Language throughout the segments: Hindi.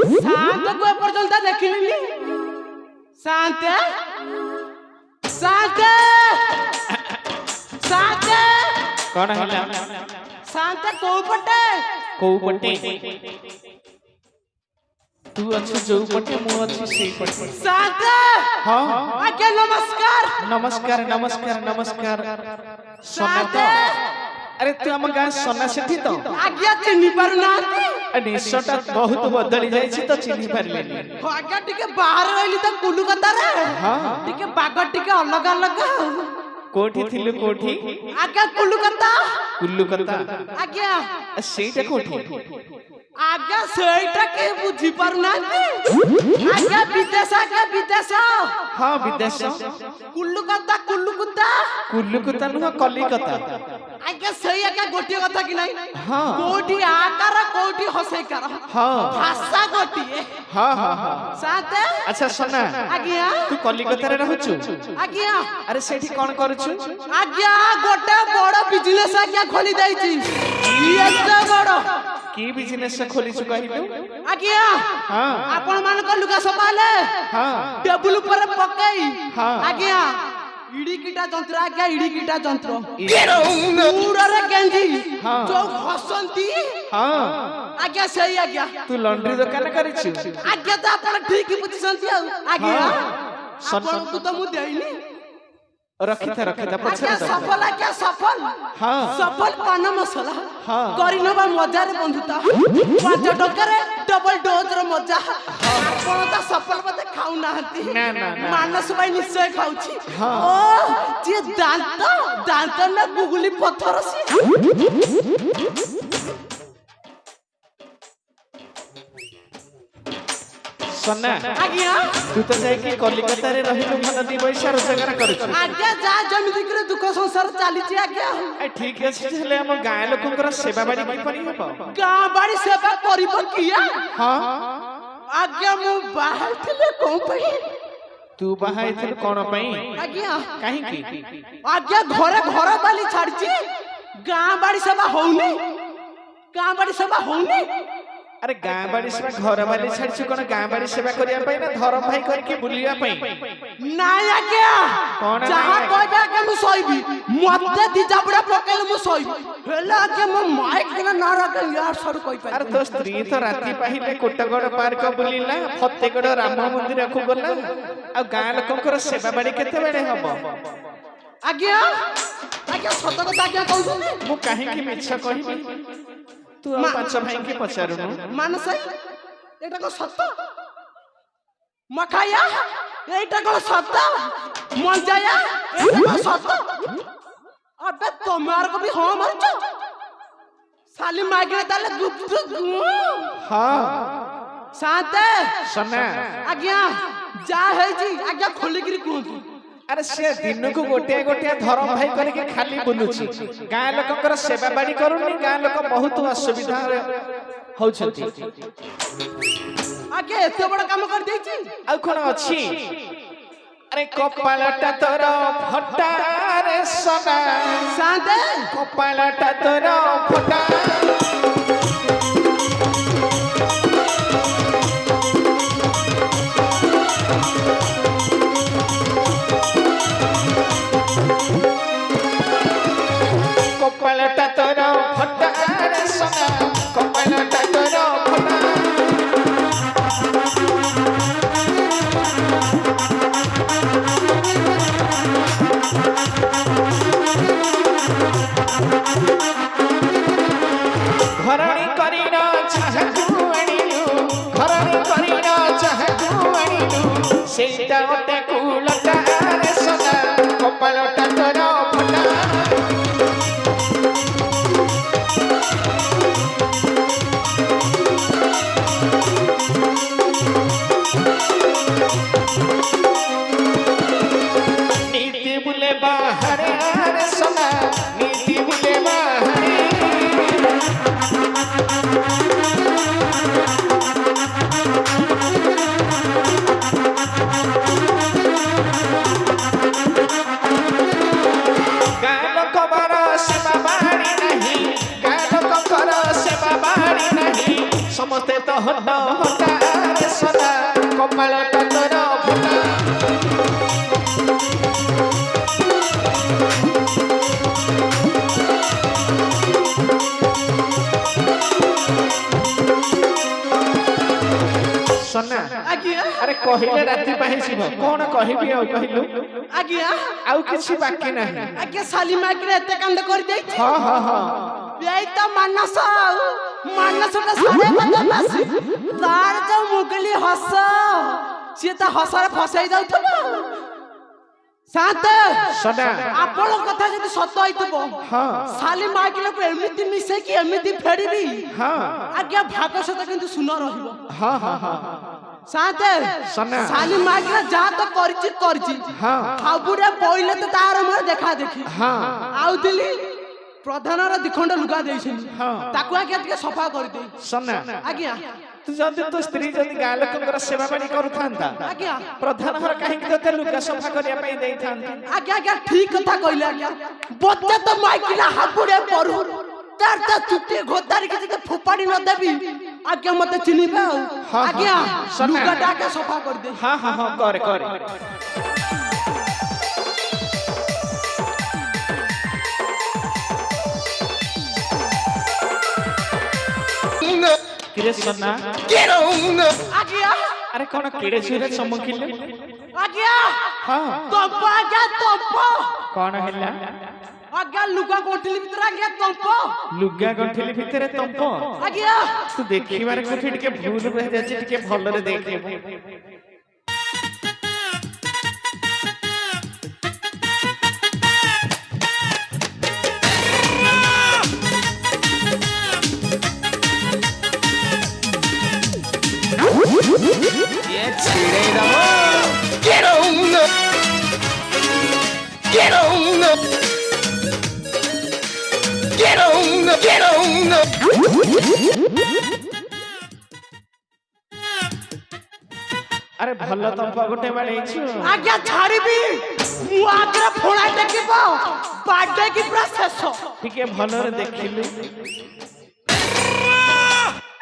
शांत को पर्यंत देखिली शांत शांत शांत कौन है शांत को पटे तू अच्छे जो पटे मु अच्छे से पटे शांत हां आज्ञा नमस्कार नमस्कार नमस्कार नमस्कार सोना तो अरे तू हम गाय सोना सेठी तो आज्ञा चिन्ही पारुना निश्चयटा बहुत बदली जाइछि तो चिन्ही पारलेनी आज्ञा टिके बाहर रहली त कुलु कता रे हां टिके बाग टिके अलग अलग कोठी थिलु कोठी आज्ञा कुलु कता आज्ञा सेटा कोठी आज्ञा सेटा के बुझी पारुना आज्ञा विदेश हां विदेश कुल्लू कुत्ता नुह कलिकता आज्ञा सही आज्ञा गोटिए कथा कि नहीं हां कोठी आकार कोठी हसेकार हां भाषा गोटिए हां साथे अच्छा सुना आज्ञा तू कलिकता रे रहछु आज्ञा अरे सेठी कोन करछु आज्ञा गोटे बड़ बिजनेस आज्ञा खोली दैछि एते बड़ की बिजनेस खोलिछु कहिलु आज्ञा हां आपण मान को लुगा सपाले हां टेबल पर पकई हां आज्ञा इडी कीटा जंत्र आज्ञा इडी कीटा जंत्र पूरा गेंजी जो घसंती हां आज्ञा सही आज्ञा तू लॉन्ड्री दुकान करिछु आज्ञा तो आपण ठीक बुझिसंती आज्ञा आपण को तो मु देइनी रखिता पछरे सफल आज्ञा सफल हां सफल पान मसला हां करिनबा मजा रे बंधुता 5 टका रे डबल डोज रो मजा आपण तो सफल मते खाउ नाहंती ना मानस भाई निश्चय खाउची ओ जे दांत ना गुगली पत्थर से सोना आज्ञा तू तो जाय कि कलिकता रे रहिलु भन दी पैसा रोजगार करछु आज्ञा जा जमिति करे दुख संसार चाली छी आज्ञा ए ठीक अछि हेले हम गाय लोकंकर सेवा बाड़ी की पड़ी हबो गां बाड़ी सेवा करिबो किया हां आज्ञा मु बाहर थिले कोन पई तू बाहर थिल कोन पई आज्ञा काहे की आज्ञा घरे घर बाली छाड़ची गां बाड़ी सेवा होउनी अरे गां बाड़ी सेवा घर वाली छाड़छु कोन गां बाड़ी सेवा करिया पई ना धरम भाई करके बुलिया पई नाय आज्ञा कोन जहां कहबा के मु सोइबी मते दी जाबड़ा पकेल मु सोइबी हेला के मो माइक के ना रख यार सर कोइ पाई अरे तो स्त्री तो राती पाहिले कोटगड़ पार्क बुलिला फतेगड़ राम मंदिर को गला आ गां लोकंकर सेवा बाड़ी केते बेडे हबो आज्ञा सत कथा आज्ञा कहू मु काहे की मिछ कहिबी तू पांच भाई के पचारुनु मानस एटा को सत मखाया एटा को सत मंजाया एटा को सत अबे तुम्हार को भी हां मारछ साली मागने ताले गुप हां साथे सना आज्ञा जा है जी आज्ञा खोली गिरी कहू अरे से दिन को गोटे धरम भाई करके खाली बुलुची गाय लोकंकर सेवा बाड़ी करूनी गाय लोक बहुत असुविधा होछथि आगे एते बड़ काम कर देछि आ कोन अछि अरे कपालटा तोर फटा रे सना साथे कपालटा तोर फटा कपालटा तोर फटा रे सना कपालटा तोर फटा घरणी करिना चाहतु अणिलु घरणी करिना चाहतु अणिलु सेटा ओटे कुलटा रे सना कपालटा तोर फटा नीति बुले बाहर रे सना नीति बुले बाहर ହଟ ହଟାରେ ସଦା କପାଳ ଟତର ଫୁଟା सोना आज्ञा अरे कहिले राति पाहि शिव कोन कहिबी आ कहिलु आज्ञा आउ किछि बाकी नाही आज्ञा साली माइक रे एते कांड कर देई हां हां हां एई त मानसटा सारे बदमाश तार जो मुगली हस से त हसरे फसाई जाउथबो शांत सोना आपण कथा जदी सत्य होइतबो हां साली माइक रे एमिति मिसे कि एमिति फेडिबी हां आज्ञा भाग सत किंतु सुन रहइबो हां हां हां शांत सोना साली माइक रे जा तो करची हां हाबुरे पहिले त तार मोर देखा देखी हां आउदिली प्रधानर दिखंड लुगा देइछन हां ताकु आके टिके सफा कर दे सोना आज्ञा तू जदी तो स्त्री जदी गाय लोकंकर सेवा बानी करूथांता आज्ञा प्रधान हर काहे कि तते लुगा सफा करिया पई देइथांती आज्ञा आज्ञा ठीक कथा कइला आज्ञा बच्चा तो माइकिला हाबुरे परू तार ता चुट्टी घोदारी के जके फुपाड़ी न देबी आज्ञा मते चिनिबे आज्ञा लुगा डाके सफा कर दे हां हां हां करे किरे सोना आज्ञा अरे कोन किड़े सुरे चमकिले आज्ञा हां तोप आज्ञा तोप कोन हैला आज्ञा लुगा गोठली भीतर आज्ञा तोप लुगा गंठिली भितरे तंप आज्ञा तू देखिबार कोठी टिके भूल रह जाछि टिके भलरे देखिबो ये छिड़े दमो Get on up. Get on up. Get on up. Get on up. अरे भल तंप गोटे बाड़ेछु आज्ञा छाड़ीबी मु आग्रा फोड़ा देखिबो पाडे की पूरा शेष टिके भलरे देखिलु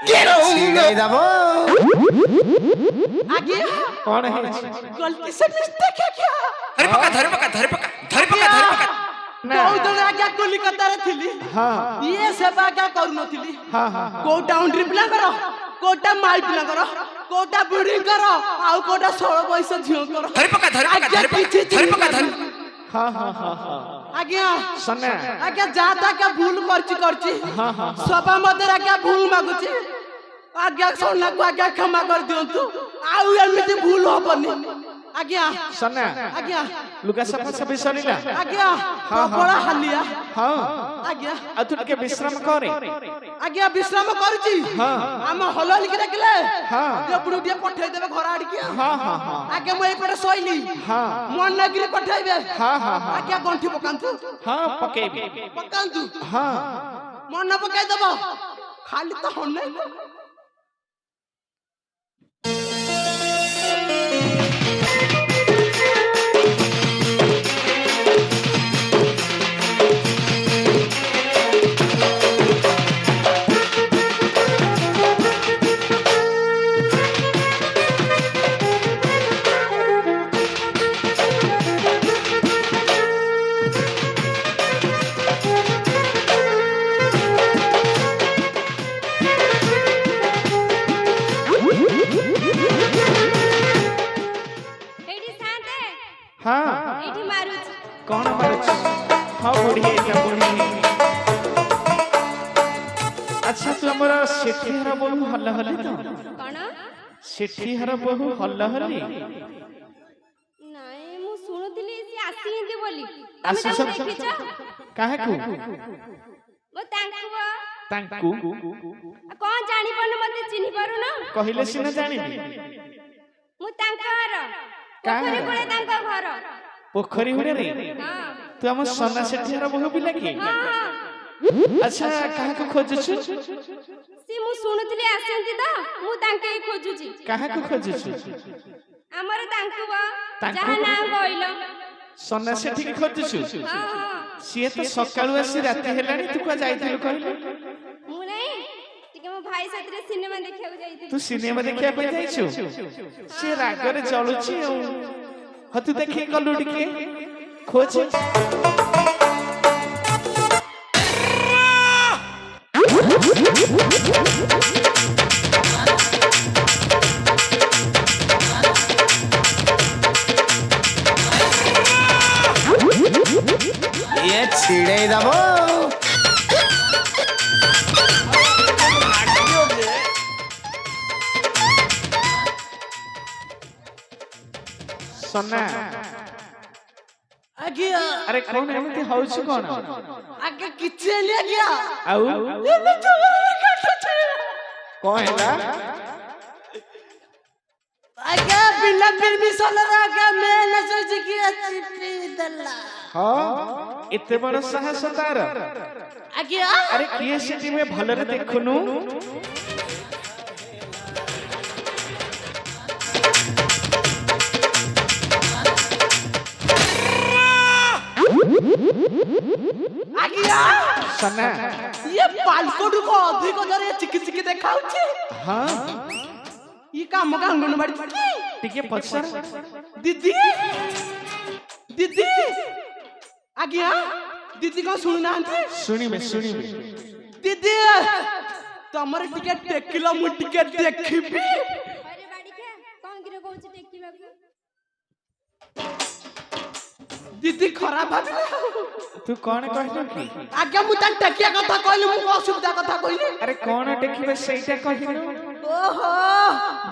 Get on up. आज्ञा कोन है गलती से मिस्टेक है क्या धर पका ना बहुत दिन आज्ञा कलिकता रे थिली हां ये सेवा क्या करू नथिली हां हां कोटा उंड्री पिला करो कोटा माई पिला करो कोटा बुढ़ी करो आउ कोटा 16 पैसा झियो करो धर पका हां हां हां हां आज्ञा सोना आज्ञा जाता क्या भूल करची हां हां सभा मध्य आज्ञा भूल मागुची आज्ञा सोना को आज्ञा क्षमा कर दियंतु आउ एमिति भूल होबनी आज्ञा सोना आज्ञा लुगा सफा सफी सरीला आज्ञा बड़ा हालिया हां आज्ञा आ तू टिके विश्राम करे आज्ञा विश्राम करची हां हम हल लिख रखले हां ये बुढ़िया पठै देबे घर आड़ी के हां हां हां आज्ञा मैं एपटे सोइली हां मन नगिरी पठाइबे हां हां हां आज्ञा गंठी पकांतु हां पकेबी पकांतु हां मन पकाई देबो खाली तो होने हां एठी मारुच कोन मारुच हां बुढ़ी एटा बुढ़ी अच्छा तू हमरा सेठी हर बहु हल्ला हल्ली तो कोन सेठी हर बहु हल्ला हल्ली नाइ मु सुनुतिली से आसी हिंदी बोली आसी तमे सब देखिछ काहे को मो तांकू कोन जानि पन मते चिन्हि पारु न कहिले सिना जानिबी मु तांकर काहे? पोखरी कोले तांका घर पोखरी हुरे रे हां तू हम सोना सेठी हर बहु बिला की हां अच्छा काहे को खोजछु सी मु सुनुतिली आसेंती त मु तांके खोजुची काहे को खोजछु हमर तांकु तांकु? जहा ना गइलो सोना सेठी की खोजछु हां हां सिए तो सकाळु आसी राती हेलानी तू का जाइथिलु कहले मु नै टिके मो ଭାଇ ସାଥିରେ ସିନେମା ଦେଖିବାକୁ ଯାଇଥିଲି। ତୁ ସିନେମା ଦେଖିବା ପାଇଁ ଯାଇଛୁ? ସେ ରାଗରେ ଚଳୁଛି ଆଉ। ହଁ ତୁ ଦେଖି ଗଲୁ ଟିକେ ଖୋଜ। ये छिड़े दबो ସନା ଆଜ୍ଞା ଆରେ କଣ ଏମିତି ହଉଛି କଣ? ଆଜ୍ଞା କିଛି ହେଲେ ଆଜ୍ଞା ଆଉ କଣ ହେଲା? ଆଜ୍ଞା ବିନା ପରମିଶନରେ ଆଜ୍ଞା ମେଲ ସଜିକି ଚିପି ଦେଲା। ହଁ ଏତେ ବଡ ସାହସ ତାର? ଆଜ୍ଞା ଆରେ କିଏ ସେଠି ମେ ଭଲରେ ଦେଖୁନୁ? ଆଜ୍ଞା ସନା ये पालकोडू को अधिक जरे चिकी चिकी देखाउची। ହଁ ये काम का अंगनवाड़ी ଟିକେ ପଚାର। दीदी दीदी आज्ञा दीदी को सुनना ଶୁଣିବେ ଶୁଣିବେ। दीदी तमर टिके टेकिलो मु टिके देखिबी। अरे बाड़िका कौन गिरे कहूची टेकिबाकू? दीदी खराब भाबिले। ତୁ କଣ କହିଲୁ କି? आज्ञा मु ता टेकिया कथा कहली मु असुविधा कथा कहली। ଆରେ କଣ ଦେଖିବେ ସେଇଟା କହିଲୁ। ओहो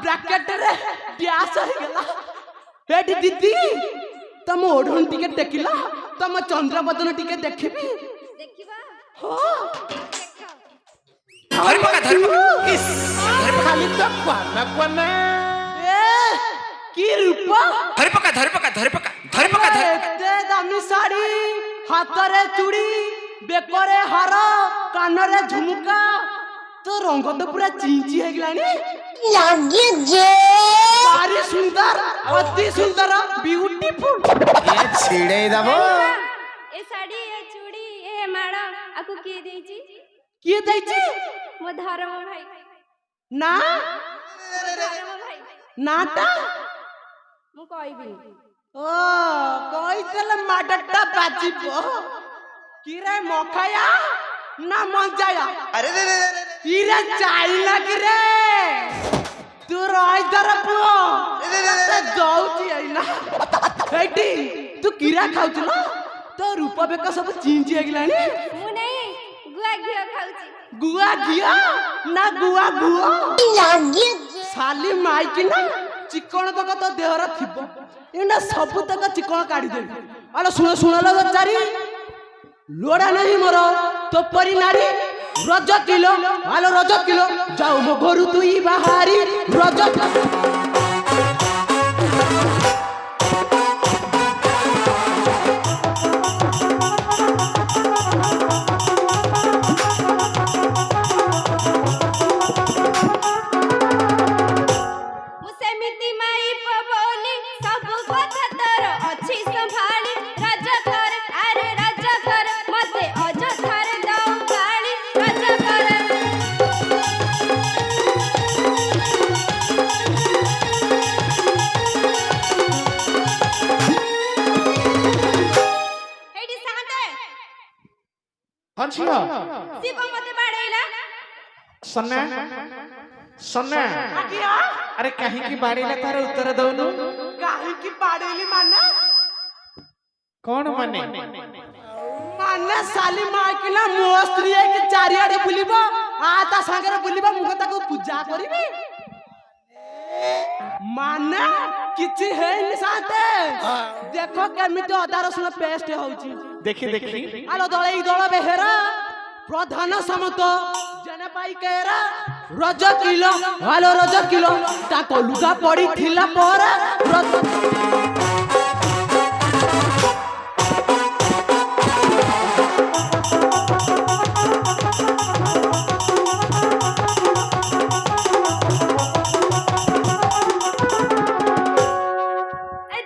ब्रैकेट रे प्यास हो गेला। एडी दीदी तम ओढन टिके टेकिला तम चंद्रबदन टिके देखिबी। देखिबा हो धर पका इस ଖାଲି ତ କ୍ୱାନା କ୍ୱାନା। ए की रूप धर पका एते दामी साड़ी हाथरे चूड़ी बेकरे हार कानरे झुमका तो रंग तो पूरा चिंची है गलानी लागे जे सारी सुंदर अति सुंदर ब्यूटीफुल। ये छिड़े दबो ए साड़ी ए चूड़ी ए माड़ा आकू किए देइची? किए दैची मो धर्म भाई ना धर्म भाई नाटा मु कहबिनी। ओ कइतले माडटा बाजिबो की रे मखाया ना मंजाया अरे रे रे रे इरे चाइला की रे तू राय दरपो ते जाउची आइना एटी तू कीरा खाउचलो तो रूप बेक सब चिंची आगिलानी मु नहीं गुआ घियो खाउची। गुआ घिया ना गुआ गुआ लागे साली माई की ना चिकन तक तो देहरा थिबो एना सब तक चिकन काढी दे। अरे सुन सुन लो चारी लोड़ा नहीं मोर तो परी नारी रज किलो आलो रज किलो जाऊ मो घरु तुई बाहारी रज मु सेमिति माई पबोली सब कथा तोर अछि संभाली राजा कर अरे राजा कर मते अजथार दाऊ गाली राजा कर। हेडी साथे ହଁ ଝିଅ शिव मते बाड़ेला ସନା ସନା आगिया ଆରେ କାହିଁକି ବାଡେଇଲା ତାର ଉତ୍ତର ଦଉନୁ। काहे की पाडेली माना କଣ ମାନେ? माने साली माई की ना मो स्त्री है कि चारियाडे बुलिबो आ ता संगरे बुलिबो मु ताको पूजा करिबी माने किछि है नि साथे देखो केमिति अदा रसुन पेस्ट होउची ଦେଖି ଦେଖି आलो दळे दळ बेहेरा प्रधान समत जने पाई केरा रज किलो आलो रज किलो ता कोलुगा पड़ी थिला पर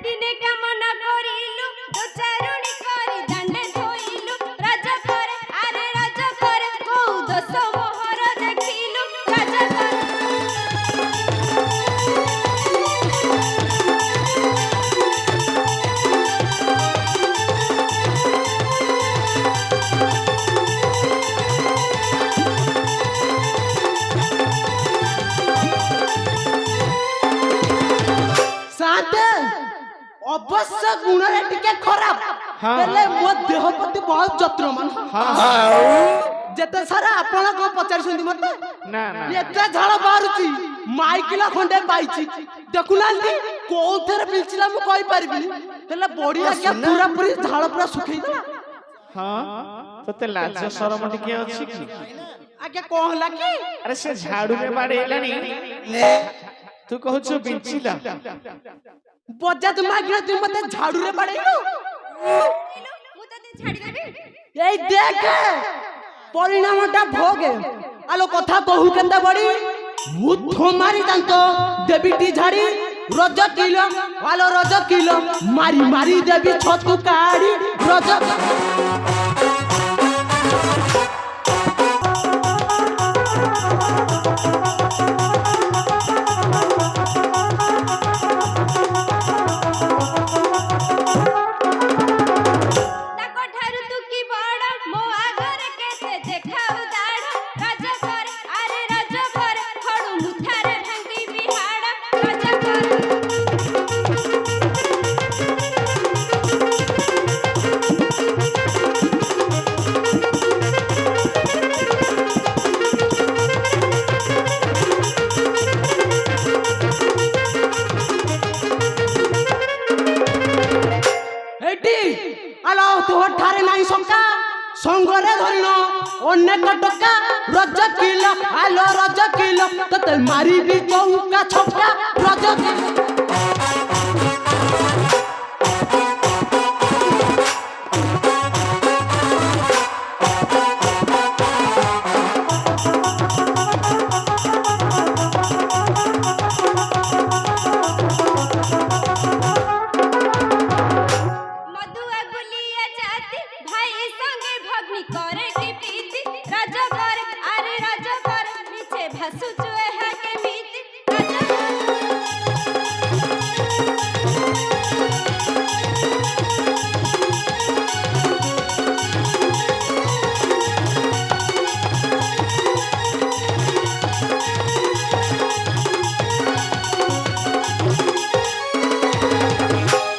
दिने कामना करिलु दो चारुणी करी दंडे धोइलु राजा कर अरे राजा कर को दस मोहर देखिलु ଅବଶ୍ୟ ଗୁଣରେ ଟିକେ ଖରାପ ହେଲେ ମୋ ଦେହ ପ୍ରତି ବହୁତ ଯତ୍ନବାନ ଯେତେ ସାରା ଆପଣ କଣ ପଚାରିଛନ୍ତି ମତେ ନା ନା ଏତେ ଝାଳ ବାହାରୁଛି ମାଇକିଲା ଖଣ୍ଡେ ପାଇଛି ଦେଖୁନାହାନ୍ତି କୋଉଥିରେ ପିଲଚିଲା ମୁଁ କହିପାରିବିନି ହେଲେ ବଡି ଆଜ୍ଞା ପୁରା ପୁରି ଝାଳ ପୁରା ଶୁଖେଇଦେଲା ହଁ ତତେ ଲାଜ ଶରମ ଟିକେ ଅଛି କି ଆଜ୍ଞା କଣ ହେଲା କି ଆରେ ସେ ଝାଡୁରେ ବାଡେଇଲାଣି ତୁ କହୁଛୁ ବିଞ୍ଚିଲା ବଜାତ ମାଗିଲା ତୁ ମତେ ଝାଡୁରେ ବାଡେଇଲୁ ମୁଁ ତତେ ଛାଡ଼ିଦେବି এই দেখে পরিণামটা ভোগে আলো কথা কহু কেতে বড়ি মুথ মারি দান্ত দেবীটি ঝাড়ি রজ কিলো আলো রজ কিলো মারি মারি দেবী ছতু কাড়ি রজ ତାଙ୍କଠାରୁ ତୁ କି ବଡ଼ ମୋ ଆଗରେ କେତେ ଦେଖାଉ ଦାଢ଼ ରଜ କର ଆରେ ରଜ କର ଖଡୁ ମୁଠାରେ ଭାଙ୍ଗିବି ହାଡ଼ ରଜ କର এইটি আলো তোর ঠারে নাই শঙ্কা সঙ্গরে ধরিন অনেক টকা রজ কিলো আলো রজ কিলো তোতে মারিবি চৌকা ছক্কা রজ কিলো মধুয়া গুলিয়া জাতি ভাই সঙ্গে ভগ্নি করে কি প্রীতি রজ কর আরে রজ কর মিছে ভাসুচু এহা কেমিতি রজ কর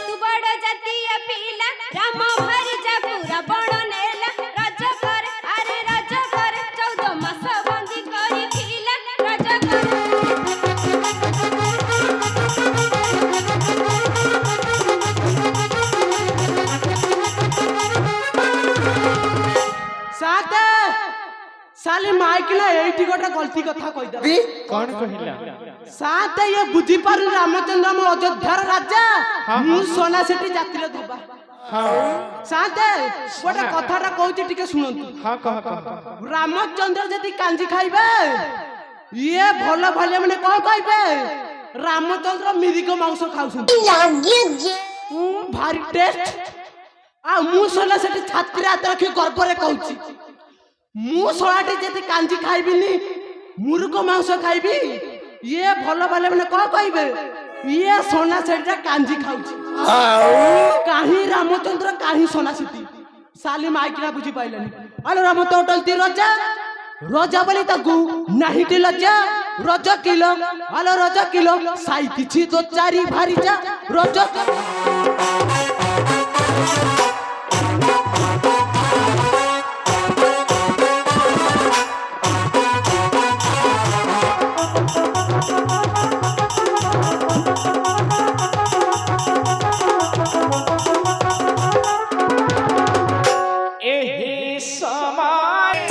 তু বড় জাতীয় পিলা রাম ভারি যা পুরা বড় নেলা রজ কর আরে রজ কর 14 মাস বন্দি করি খিলা রজ কর সাথে সালি মাইকিলা এইটি গোটা গলতি কথা কইদা କଣ କହିଲା সাথে ইয়ে বুঝি পারু রামচন্দ্র ଆମ অযোধ্যার রাজা ମୁଁ সোনা সেটি জাতিলে দুবা সাথে গোটা কথাটা কইছি টিকে শুনন্তু ହଁ କହ କହ রামচন্দ্র যদি কাঞ্জি খাইবে ইয়ে ভালো ভালো মানে কଣ কইবে রামচন্দ্র মিরিক মাংস খাউছন্তি ভারি টেস্ট आ मु सोला सेठी छात्री हाथ रखी गर्भरे कहूची मु सोलाटी जति कांजी खाइबिनी मुर्ग मांस खाइबी ये भलो भले माने को कहबे ये सोना सेठा कांजी खाउची काहे रामचंद्र काहे सोना सेठी साली माइकिना बुझी पाइलनी आलो राम टोटलती रजा रजा बोली ताकू नाही टी लज्जा रज किलो आलो रज किलो साई किछि तो चारी भारी जा रज एही समय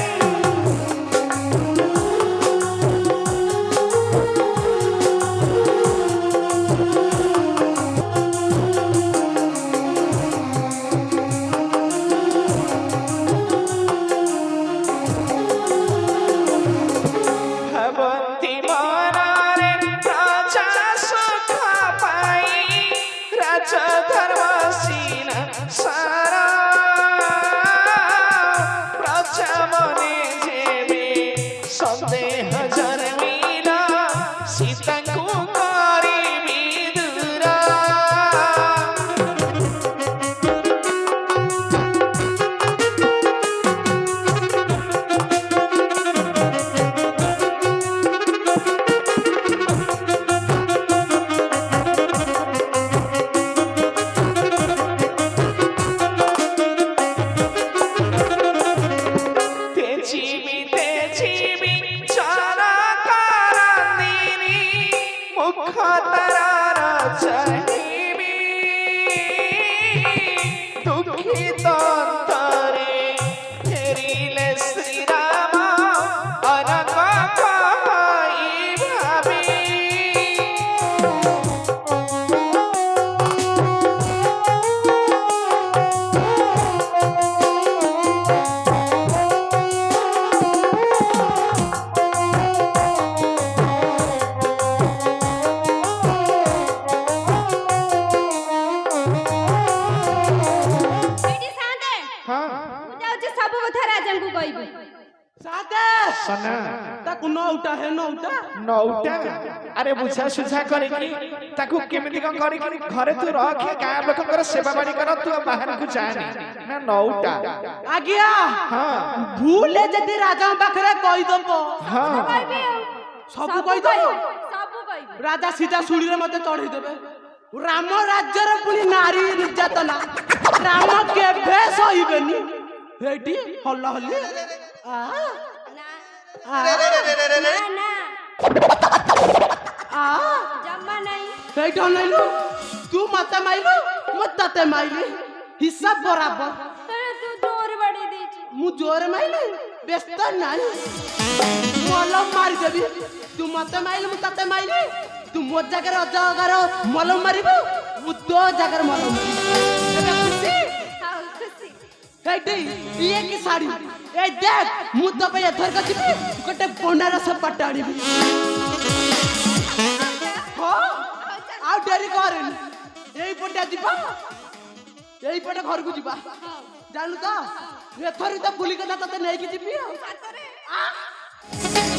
मुख तारार चाहिबी दुखित अंतरे फेरिले श्री राम अनक पाई भाबी ଏଠି ସାନ୍ତେ हाँ ମୁଁ ଯାଉଛି ସବୁ କଥା ରାଜାଙ୍କୁ କହିବି साथे सना ताकू न उठा है न उठा नौटा अरे बुझा सुझा करिकी ताकू केमिति कन करिकी घरे तू रख गाय लोककर सेवा बाड़ी कर तू बाहर को जानी ना नौटा आज्ञा हाँ भूले जदि राजा पाखरे कहि दबो हाँ କହିବି ଆଉ ସବୁ କହିଦବ ସବୁ କହିବି राजा सीधा सुड़ीरे मते चढ़ी देबे राम राज्यर पुनी नारी निर्यातना राम केभे सहिबेनी हेटी हल्ला हल्ली आ ନା आ ନା ନା आ ଜମା ନାହିଁ हेटी हल्लाइलु तू मते माइलु म तते माइली हिसाब बराबर ତୁ ଜୋର ବାଡେଇ ଦେଇଛୁ मु जोर माइली व्यस्त नाही मलम मारी देबी तू मते माइली मु तते माइली तू मो जगह अजगर मलम मारिबो मु तो जगह मलम मारिबो एबे खुशी ହଉ ଖୁସି हेटी ये की साड़ी ए देख मु तो पे एथर का जिबी गोटे बनारस पट्टाड़ी हो आ डेरी करेन एई पट्टा जिबा एई पट्टा घर को जिबा जानू तो एथर तो बुली कथा तते नै की जिबी ସତରେ आ